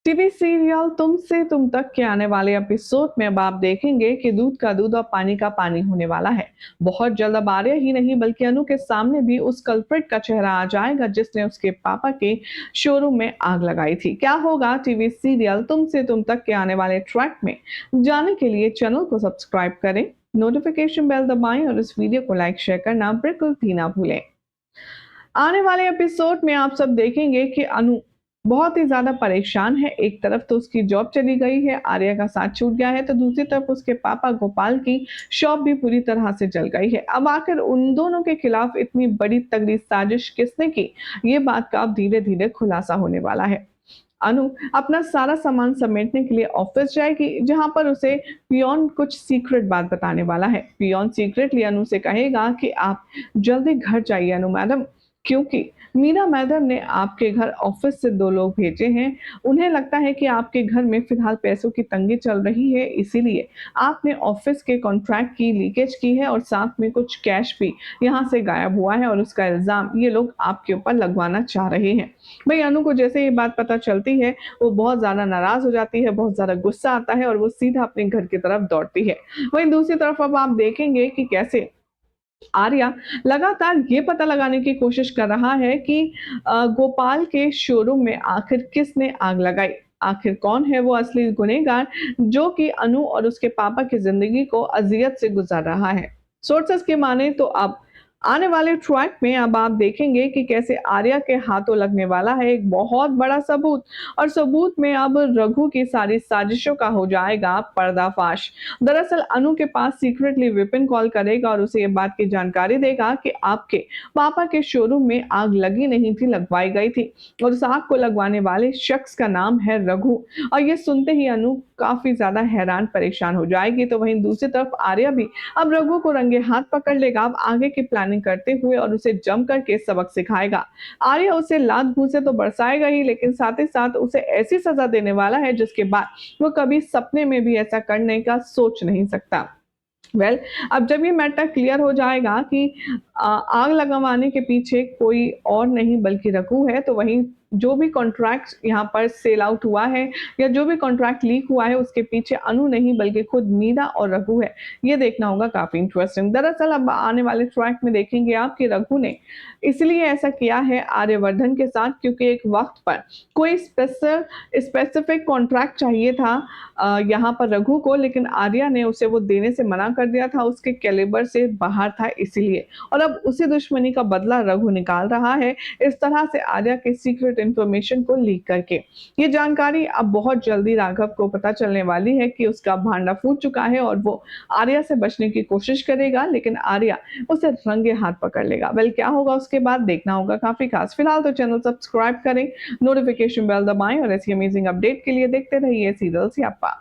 TV serial तुमसे तुम तक के आने वाले एपिसोड में अब आप देखेंगे कि दूध का दूध और पानी का पानी होने वाला है। बहुत जल्द अब आर्या ही नहीं बल्कि अनु के सामने भी उस कल्प्रिट का चेहरा आ जाएगा जिसने उसके पापा के शोरूम में आग लगाई थी। क्या होगा टीवी सीरियल तुमसे तुम तक के आने वाले ट्रैक में, जानने के लिए चैनल को सब्सक्राइब करें, नोटिफिकेशन बेल दबाएं और इस वीडियो को लाइक शेयर करना बिल्कुल भी ना भूलें। आने वाले एपिसोड में आप सब देखेंगे कि अनु बहुत ही ज़्यादा परेशान है। एक तरफ तो उसकी जॉब चली गई है, आर्या का साथ छूट गया है, तो दूसरी तरफ उसके पापा गोपाल की शॉप भी पूरी तरह से जल गई है। अब आखिर उन दोनों के खिलाफ इतनी बड़ी तगड़ी साजिश किसने की, ये बात का अब धीरे-धीरे खुलासा होने वाला है। अनु अपना सारा सामान समेटने के लिए ऑफिस जाएगी, जहां पर उसे पियोन कुछ सीक्रेट बात बताने वाला है। पियोन सीक्रेटली अनु से कहेगा कि आप जल्दी घर जाइए अनु मैडम, क्योंकि मीरा मैडम ने आपके घर ऑफिस से 2 लोग भेजे हैं। उन्हें लगता है कि आपके घर में फिलहाल पैसों की तंगी चल रही है, इसीलिए आपने ऑफिस के कॉन्ट्रैक्ट की लीकेज की है और साथ में कुछ कैश भी यहाँ से गायब हुआ है और उसका इल्ज़ाम ये लोग आपके ऊपर लगवाना चाह रहे हैं। भई अनु को जैसे ये बात पता चलती है, वो बहुत ज़्यादा नाराज़ हो जाती है, बहुत ज़्यादा गुस्सा आता है और वो सीधा अपने घर की तरफ दौड़ती है। वहीं दूसरी तरफ अब आप देखेंगे कि कैसे आर्या लगातार ये पता लगाने की कोशिश कर रहा है कि गोपाल के शोरूम में आखिर किसने आग लगाई। आखिर कौन है वो असली गुनहगार जो कि अनु और उसके पापा की जिंदगी को अजियत से गुजार रहा है। सोर्सेस की माने तो अब आने वाले ट्रैक में अब आप देखेंगे कि कैसे आर्या के हाथों लगने वाला है एक बहुत बड़ा सबूत, और सबूत में अब रघु की सारी साजिशों का हो जाएगा पर्दाफाश। दरअसल अनु के पास सीक्रेटली विपिन कॉल करेगा और उसे ये बात की जानकारी देगा कि आपके पापा के शोरूम में आग लगी नहीं थी, लगवाई गई थी, और उस आग को लगवाने वाले शख्स का नाम है रघु। और ये सुनते ही अनु काफी ज्यादा हैरान परेशान हो जाएगी। तो वहीं दूसरी तरफ आर्या भी अब रघु को रंगे हाथ पकड़ लेगा, अब आगे की प्लानिंग करते हुए और उसे जम करके सबक सिखाएगा। आर्या उसे लात घूंसे तो बरसाएगा ही, लेकिन साथ ही साथ उसे ऐसी सजा देने वाला है जिसके बाद वो कभी सपने में भी ऐसा करने का सोच नहीं सकता। अब जब ये मैटर क्लियर हो जाएगा कि आग लगवाने के पीछे कोई और नहीं बल्कि रघु है, तो वहीं जो भी कॉन्ट्रैक्ट यहाँ पर सेल आउट हुआ है या जो भी कॉन्ट्रैक्ट लीक हुआ है उसके पीछे अनु नहीं बल्कि खुद मीरा और रघु है। ये देखना होगा काफी इंटरेस्टिंग। दरअसल अब आने वाले ट्रैक में देखेंगे आप कि रघु ने इसलिए ऐसा किया है आर्यवर्धन के साथ क्योंकि एक वक्त पर कोई स्पेसिफिक कॉन्ट्रैक्ट चाहिए था यहाँ पर रघु को, लेकिन आर्या ने उसे वो देने से मना कर दिया था, उसके कैलिबर से बाहर था इसीलिए। और अब उसी दुश्मनी का बदला रघु निकाल रहा है इस तरह से आर्या के सीक्रेट इंफॉर्मेशन को लीक करके। ये जानकारी अब बहुत जल्दी राघव को पता चलने वाली है कि उसका भांडा फूट चुका है और वो आर्या से बचने की कोशिश करेगा, लेकिन आर्या उसे रंगे हाथ पकड़ लेगा। वेल क्या होगा उसके बाद देखना होगा काफी खास। फिलहाल तो चैनल सब्सक्राइब करें, नोटिफिकेशन बेल दबाएं और ऐसी अमेजिंग अपडेट के लिए देखते रहिए सीरियल सियाप्पा।